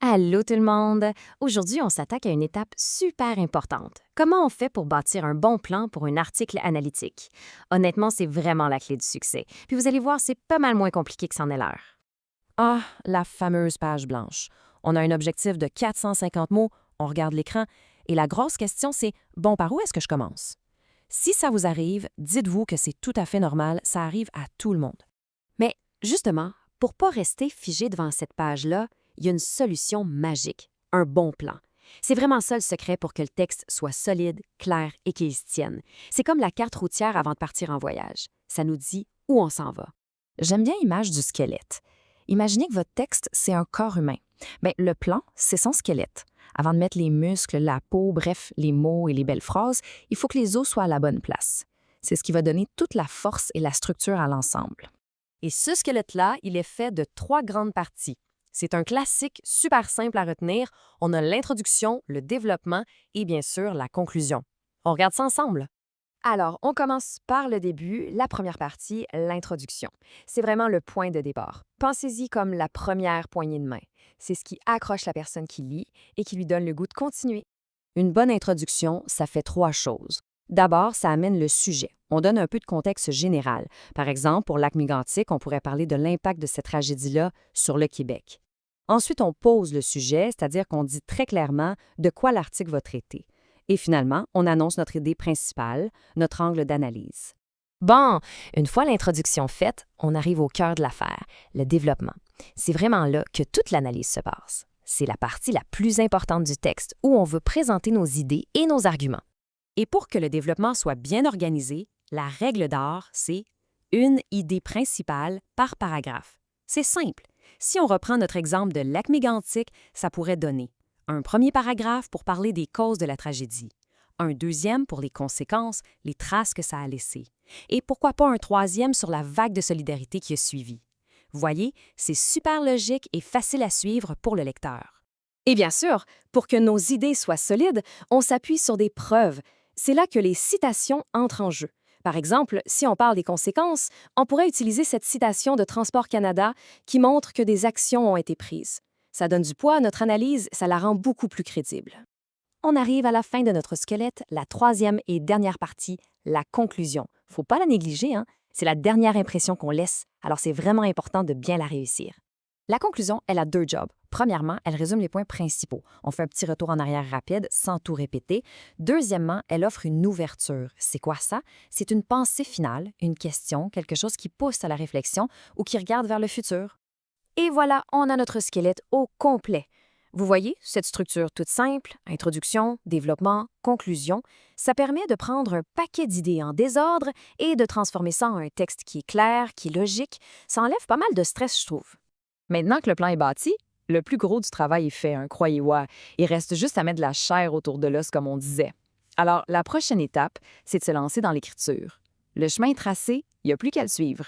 Allô tout le monde! Aujourd'hui, on s'attaque à une étape super importante. Comment on fait pour bâtir un bon plan pour un article analytique? Honnêtement, c'est vraiment la clé du succès. Puis vous allez voir, c'est pas mal moins compliqué que c'en est l'air. Ah, la fameuse page blanche. On a un objectif de 450 mots, on regarde l'écran, et la grosse question, c'est bon, par où est-ce que je commence? Si ça vous arrive, dites-vous que c'est tout à fait normal, ça arrive à tout le monde. Mais justement, pour pas rester figé devant cette page-là, il y a une solution magique, un bon plan. C'est vraiment ça le secret pour que le texte soit solide, clair et qu'il se tienne. C'est comme la carte routière avant de partir en voyage. Ça nous dit où on s'en va. J'aime bien l'image du squelette. Imaginez que votre texte, c'est un corps humain. Bien, le plan, c'est son squelette. Avant de mettre les muscles, la peau, bref, les mots et les belles phrases, il faut que les os soient à la bonne place. C'est ce qui va donner toute la force et la structure à l'ensemble. Et ce squelette-là, il est fait de 3 grandes parties. C'est un classique super simple à retenir. On a l'introduction, le développement et bien sûr la conclusion. On regarde ça ensemble. Alors, on commence par le début, la première partie, l'introduction. C'est vraiment le point de départ. Pensez-y comme la première poignée de main. C'est ce qui accroche la personne qui lit et qui lui donne le goût de continuer. Une bonne introduction, ça fait 3 choses. D'abord, ça amène le sujet. On donne un peu de contexte général. Par exemple, pour Lac Mégantic, on pourrait parler de l'impact de cette tragédie-là sur le Québec. Ensuite, on pose le sujet, c'est-à-dire qu'on dit très clairement de quoi l'article va traiter. Et finalement, on annonce notre idée principale, notre angle d'analyse. Bon, une fois l'introduction faite, on arrive au cœur de l'affaire, le développement. C'est vraiment là que toute l'analyse se passe. C'est la partie la plus importante du texte où on veut présenter nos idées et nos arguments. Et pour que le développement soit bien organisé, la règle d'or, c'est une idée principale par paragraphe. C'est simple. Si on reprend notre exemple de Lac Mégantic, ça pourrait donner un premier paragraphe pour parler des causes de la tragédie, un deuxième pour les conséquences, les traces que ça a laissées, et pourquoi pas un troisième sur la vague de solidarité qui a suivi. Vous voyez, c'est super logique et facile à suivre pour le lecteur. Et bien sûr, pour que nos idées soient solides, on s'appuie sur des preuves. C'est là que les citations entrent en jeu. Par exemple, si on parle des conséquences, on pourrait utiliser cette citation de Transport Canada qui montre que des actions ont été prises. Ça donne du poids à notre analyse, ça la rend beaucoup plus crédible. On arrive à la fin de notre squelette, la troisième et dernière partie, la conclusion. Faut pas la négliger, hein? C'est la dernière impression qu'on laisse, alors c'est vraiment important de bien la réussir. La conclusion, elle a 2 jobs. Premièrement, elle résume les points principaux. On fait un petit retour en arrière rapide, sans tout répéter. Deuxièmement, elle offre une ouverture. C'est quoi ça? C'est une pensée finale, une question, quelque chose qui pousse à la réflexion ou qui regarde vers le futur. Et voilà, on a notre squelette au complet. Vous voyez, cette structure toute simple, introduction, développement, conclusion, ça permet de prendre un paquet d'idées en désordre et de transformer ça en un texte qui est clair, qui est logique. Ça enlève pas mal de stress, je trouve. Maintenant que le plan est bâti, le plus gros du travail est fait, hein, croyez-moi. Il reste juste à mettre de la chair autour de l'os, comme on disait. Alors, la prochaine étape, c'est de se lancer dans l'écriture. Le chemin est tracé, il n'y a plus qu'à le suivre.